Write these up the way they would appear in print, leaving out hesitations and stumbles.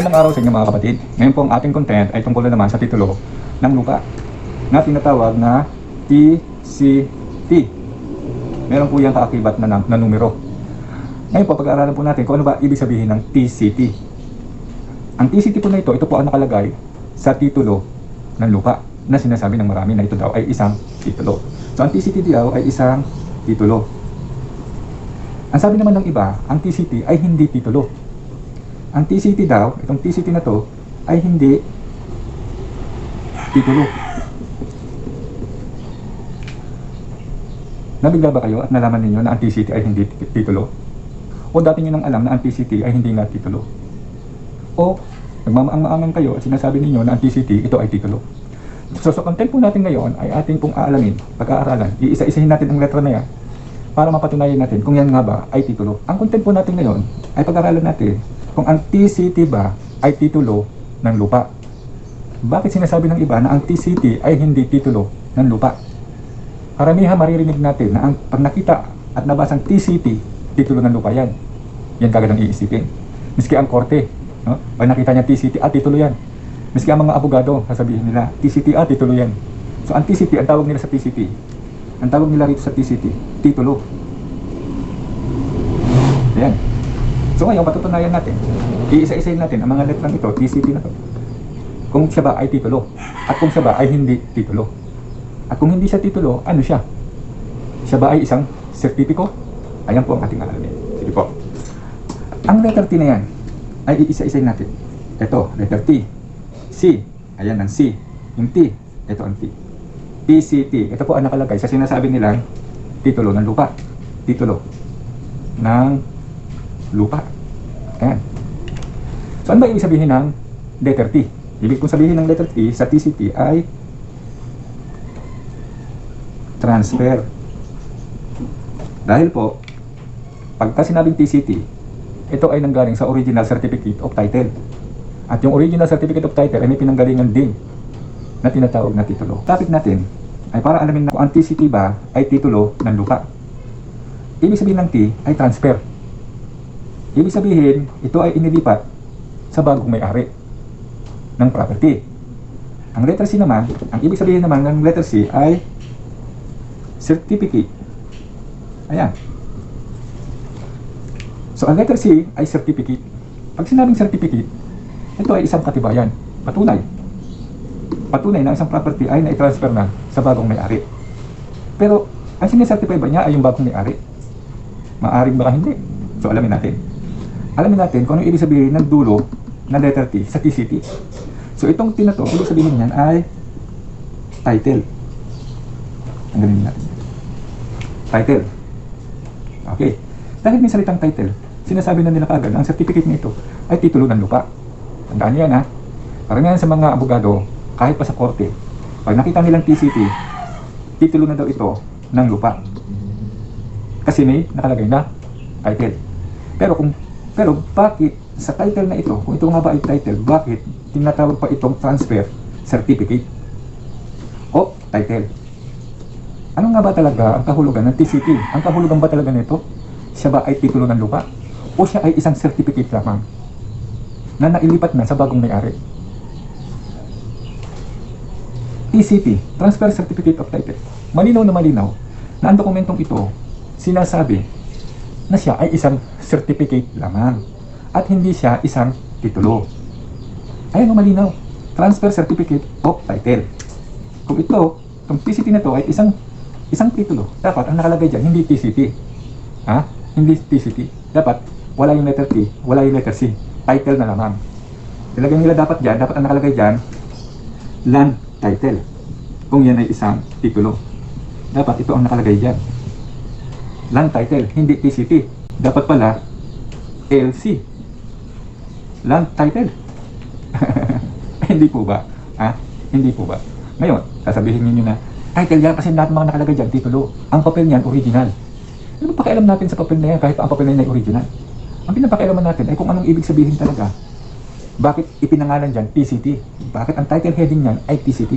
Magandang araw sa inyo mga kapatid. Ngayon po ang ating content ay tungkol na naman sa titulo ng lupa na tinatawag na TCT. Meron po yung kaakibat na numero. Ngayon po pag-aaralan po natin kung ano ba ibig sabihin ng TCT. Ang TCT po na ito po ang nakalagay sa titulo ng lupa na sinasabi ng marami na ito daw ay isang titulo. So ang TCT daw ay isang titulo. Ang sabi naman ng iba, ang TCT ay hindi titulo. Ang TCT daw, itong TCT na to, ay hindi titulo. Nabigla ba kayo at nalaman ninyo na ang TCT ay hindi titulo? O dati nyo nang alam na ang TCT ay hindi nga titulo? O nagmamaang-maangan kayo at sinasabi ninyo na ang TCT ito ay titulo? So sa content po natin ngayon ay ating pong aalamin, pag-aaralan, iisa-isahin natin ang letra na yan para mapatunayan natin kung yan nga ba ay titulo. Ang content po natin ngayon ay pag-aaralan natin kung ang TCT ba ay titulo ng lupa. Bakit sinasabi ng iba na ang TCT ay hindi titulo ng lupa? Karamihan maririnig natin na ang pag nakita at nabasang TCT, titulo ng lupa yan. Yan kagad ang iisipin. Miski ang korte, no? Pag nakita niya TCT, titulo yan. Miski ang mga abogado, sasabihin nila, TCT, titulo yan. So ang TCT, ang tawag nila sa TCT, ang tawag nila rito sa TCT, titulo. Ayan. So ngayon, patutunayan natin, iisa-isahin natin ang mga letrang ito, TCT na to, kung siya ba ay titulo, at kung siya ba ay hindi titulo. At kung hindi siya titulo, ano siya? Siya ba ay isang sertipiko? Ayan po ang ating alamin. Sige po. Ang letter T na yan, ay iisa-isahin natin. Ito, letter T. C, ayan ang C. Yung T, ito ang T. TCT, ito po ang nakalagay sa sinasabi nilang titulo ng lupa. Titulo ng lupa. Ayan. So ano ba ibig sabihin ng letter T? Ibig kong sabihin ng letter T sa TCT ay transfer. Dahil po, pagka sinabing TCT, ito ay nanggaling sa original certificate of title. At yung original certificate of title ay may pinanggalingan din na tinatawag na titulo. Topic natin ay para alamin na kung ang TCT ba ay titulo ng lupa. Ibig sabihin ng T ay transfer. Ibig sabihin, ito ay inilipat sa bagong may-ari ng property. Ang letter C naman, ang ibig sabihin naman ng letter C ay certificate. Ayan. So, ang letter C ay certificate. Pag sinabing certificate, ito ay isang katibayan, patunay. Patunay na isang property ay na-transfer na sa bagong may-ari. Pero, ang sinisertify ba niya ay yung bagong may-ari? Maaring baka hindi. So, alamin natin. Alamin natin kung ano ibig sabihin ng dulo ng letter T sa TCT. So itong T na to, ibig sabihin niyan ay title. Ang galing natin. Title. Okay. Dahil may salitang title, sinasabi na nila kaagad ang certificate nito ay titulo ng lupa. Tandaan niyo yan ha. Karamihan sa mga abogado, kahit pa sa korte, pag nakita nilang TCT, titulo na daw ito ng lupa. Kasi may nakalagay na title. Pero bakit sa title na ito, kung ito nga ba ay title, bakit tinatawag pa itong transfer certificate o title? Ano nga ba talaga ang kahulugan ng TCT? Ang kahulugan ba talaga nito? Siya ba ay titulo ng lupa? O siya ay isang certificate lamang na nailipat na sa bagong may-ari? TCT, Transfer Certificate of Title. Malinaw na malinaw na ang dokumentong ito sinasabi na siya ay isang certificate lamang at hindi siya isang titulo. Ayan o, malinaw. Transfer Certificate of Title. Kung itong TCT na to ay isang titulo, dapat ang nakalagay dyan, hindi TCT. Ha? Hindi TCT. Dapat wala yung letter T, wala yung letter C. Title na lamang. Ilagay nila dapat dyan, dapat ang nakalagay dyan, land title. Kung yan ay isang titulo. Dapat ito ang nakalagay dyan. Land title, hindi TCT. Dapat pala LC. Land title. Hindi po ba? Hindi po ba? Ngayon, sasabihin niyo na title yan kasi lahat mga nakalagay dyan, titulo. Ang papel niyan, original. Ano ba pakialam natin sa papel na yan kahit ang papel na yan ay original? Ang pinapakialaman natin ay kung anong ibig sabihin talaga. Bakit ipinangalan dyan TCT? Bakit ang title heading niyan ay TCT?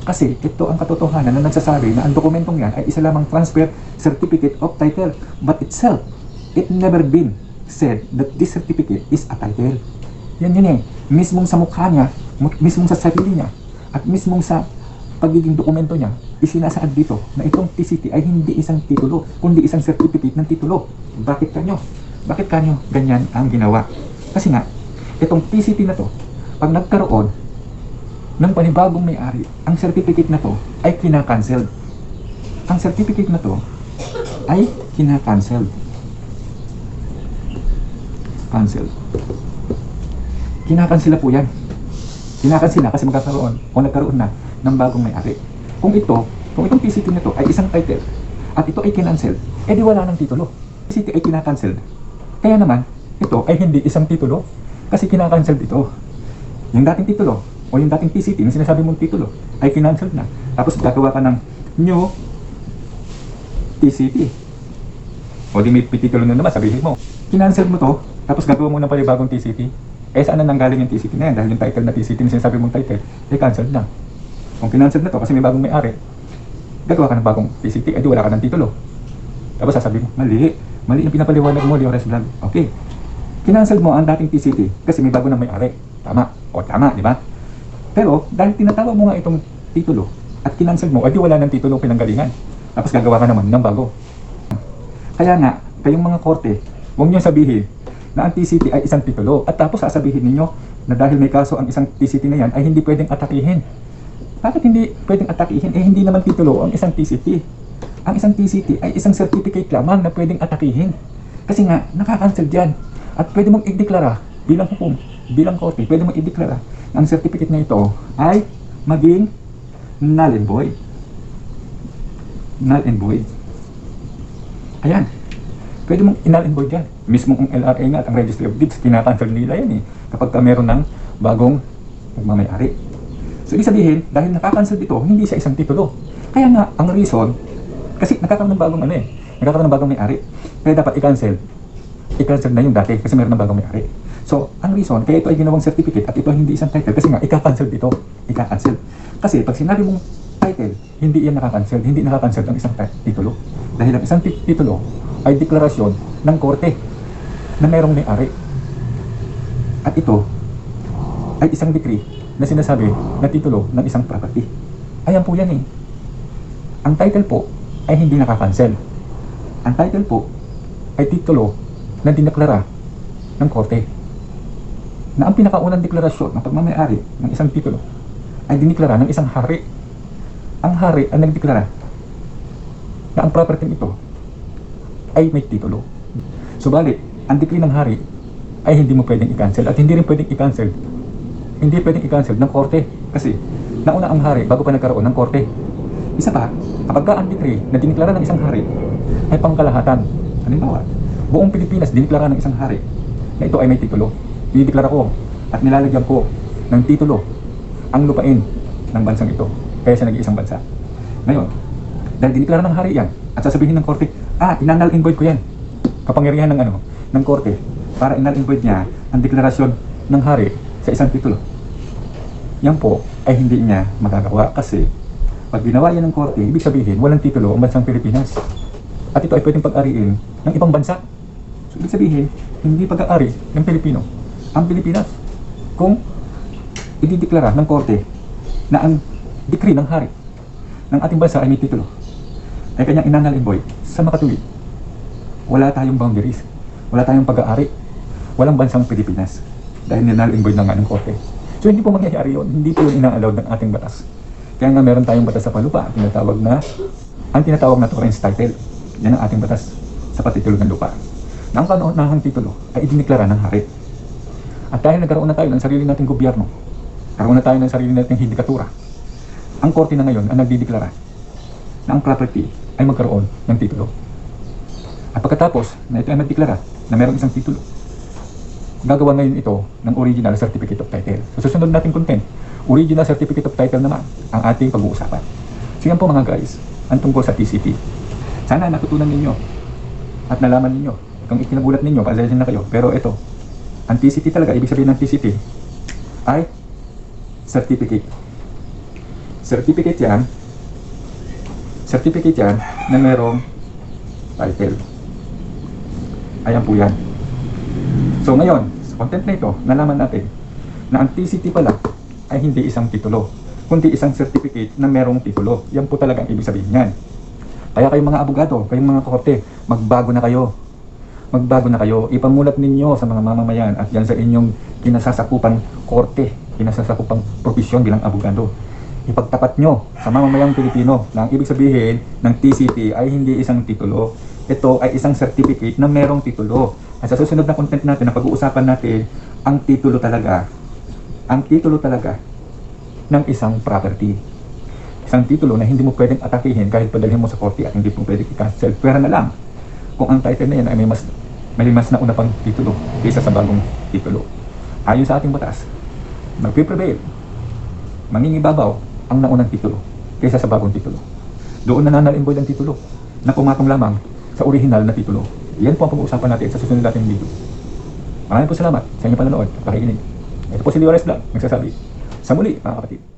Kasi ito ang katotohanan na nagsasabi na ang dokumentong yan ay isa lamang transfer certificate of title. But itself, it never been said that this certificate is a title. Yan yun eh. mismong sa mukha niya, mismong sa sarili niya, at mismong sa pagiging dokumento niya, isinasaad dito na itong TCT ay hindi isang titulo, kundi isang certificate ng titulo. Bakit kanyo? Bakit kanyo ganyan ang ginawa? Kasi nga, itong TCT na to, pag nagkaroon ng panibagong may-ari, ang certificate na to ay kinakancelled. Ang certificate na to ay kinakancelled. Cancel. Kinakansela po yan. Kinakansela kasi magkakaroon o nagkaroon na ng bagong may-ari. Kung itong TCT na to ay isang title at ito ay kinancel, edi wala ng titulo. TCT ay kinakancel. Kaya naman, ito ay hindi isang titulo kasi kinakancel ito. Yung dating titulo o yung dating TCT na sinasabi mong titulo ay kinancel na. Tapos gagawa ka ng new TCT. O di may titulo na naman, sabihin mo. Kinancel mo to, tapos gagawa mo ng panibagong TCT. Saan na nanggaling yung TCT na yan? Dahil yung title na TCT na sinasabi mong title, cancel na. Kung kinancel na to kasi may bagong may-ari, gagawa ka ng bagong TCT, di wala ka ng titulo. Tapos sasabi mo, mali yung pinapaliwanag mo, Leores Vlog. Okay. Kinancel mo ang dating TCT kasi may bago na may-ari. Tama. O tama, di ba? Pero dahil tinatawag mo nga itong titulo at kinancel mo, di wala ng titulo pinanggalingan. Tapos gagawa ka naman ng bago. Kaya nga, kayong mga korte, huwag niyo sabihin na ang TCT ay isang titulo at tapos sasabihin ninyo na dahil may kaso ang isang TCT na yan ay hindi pwedeng atakihin. Bakit hindi pwedeng atakihin? Hindi naman titulo ang isang TCT. Ang isang TCT ay isang certificate lamang na pwedeng atakihin. Kasi nga, nakakancel dyan. At pwede mong i-deklara bilang hukom, bilang korte, pwede mong i-deklara na ang certificate na ito ay maging null and void. Null and void. Ayan. Pwede mong null and void yan. Mismo ang LRA nga at ang Registry of Deeds, kinakancel nila yan kapag meron ng bagong magmamayari. So, ibig sabihin, dahil nakakancel dito, hindi siya isang titulo. Kaya nga, ang reason, kasi nakakaroon ng bagong nagkakaroon ng bagong may-ari. Kaya dapat i-cancel na yung dati kasi meron ng bagong may-ari. So, ang reason, kaya ito ay ginawang certificate at ito ay hindi isang title kasi nga, ika-cancel dito. Ika-cancel. Kasi pag sinabi mong title, hindi yan nakakancel. Hindi nakakancel ang isang titulo. Dahil ang isang titulo ay deklarasyon ng korte na mayroong may-ari. At ito ay isang decree na sinasabi na titulo ng isang property. Ayan po yan Ang title po ay hindi nakakancel. Ang title po ay titulo na dineklara ng korte. Na ang pinakaunang deklarasyon ng pagmamayari ng isang titulo ay dineklara ng isang hari. Ang hari ang nagdeklara na ang property ito ay may titulo. Subalit, ang decree ng hari ay hindi mo pwedeng i-cancel at hindi rin pwedeng i-cancel. Hindi pwedeng i-cancel ng korte kasi nauna ang hari bago pa nagkaroon ng korte. Isa pa, kapag ang decree na dineklara ng isang hari ay pangkalahatan. Halimbawa, buong Pilipinas dineklara ng isang hari na ito ay may titulo. Dineklara ko at nilalagyan ko ng titulo ang lupain ng bansang ito. Kaya siya nag-iisang bansa. Ngayon, dahil dineklara ng hari yan at sasabihin ng korte, inanal and void ko yan. Kapangyarihan ng korte para inal and void niya ang deklarasyon ng hari sa isang titulo. Yan po ay hindi niya magagawa kasi pag ginawa yan ng korte, ibig sabihin walang titulo ang bansang Pilipinas. At ito ay pwedeng pag-ariin ng ibang bansa. So, ibig sabihin, hindi pag-aari ng Pilipino ang Pilipinas. Kung idideklara ng korte na ang decree ng hari ng ating bansa ay may titulo, ay kanyang inanal and void sa makatuwid. Wala tayong boundaries. Wala tayong pag-aari. Walang bansang Pilipinas. Dahil ninal and void na nga ng korte. So hindi po mangyayari yun. Hindi po yun ina-allowed ng ating batas. Kaya nga meron tayong batas sa palupa. Ang tinatawag na Torrens title. Yan ang ating batas sa patitulo ng lupa. Na ang kauna-unahang titulo ay idineklara ng hari. At dahil nagkaroon na tayo ng sarili nating gobyerno, karoon na tayo ng sarili nating hidikatura, ang korte na ngayon ang nagdideklara na ang property ay magkaroon ng titulo. At pagkatapos na ito ay nagdeklara na mayroong isang titulo, gagawa ngayon ito ng original certificate of title. So susunod nating content, original certificate of title naman ang ating pag-uusapan. So yan po mga guys, ang tungkol sa TCT. Sana natutunan ninyo at nalaman ninyo. Kung ikinagulat ninyo, pasensya na kayo. Pero ito, ang TCT talaga, ibig sabihin ng TCT ay certificate. Certificate yan na merong title. Ayan po yan. So ngayon, sa content na ito, nalaman natin na ang TCT pala ay hindi isang titulo, kundi isang certificate na merong titulo. Yan po talaga ang ibig sabihin niyan. Kaya kayong mga abogado, kayong mga korte, magbago na kayo. Magbago na kayo. Ipamulat ninyo sa mga mamamayan at yan sa inyong kinasasakupang korte, kinasasakupang profesyon bilang abogado. Ipagtapat nyo sa mamamayang Pilipino na ang ibig sabihin ng TCT ay hindi isang titulo. Ito ay isang certificate na merong titulo. At sa susunod na content natin na pag-uusapan natin ang titulo talaga ng isang property. Isang titulo na hindi mo pwedeng atakihin kahit padalhin mo sa korte at hindi mo pwedeng i-cancel. Pwera na lang kung ang title na yan ay may mas na una pang titulo kaysa sa bagong titulo. Ayon sa ating batas, magpiprevail, mangingibabaw ang naunang titulo kaysa sa bagong titulo. Doon nananalimboy ang titulo na pumatong lamang sa original na titulo. Yan po ang pag-uusapan natin sa susunod nating video. Maraming po salamat sa inyong panonood at pakikinig. Ito po si Leo Reyes Vlog, nagsasabi. Sa muli, mga kapatid.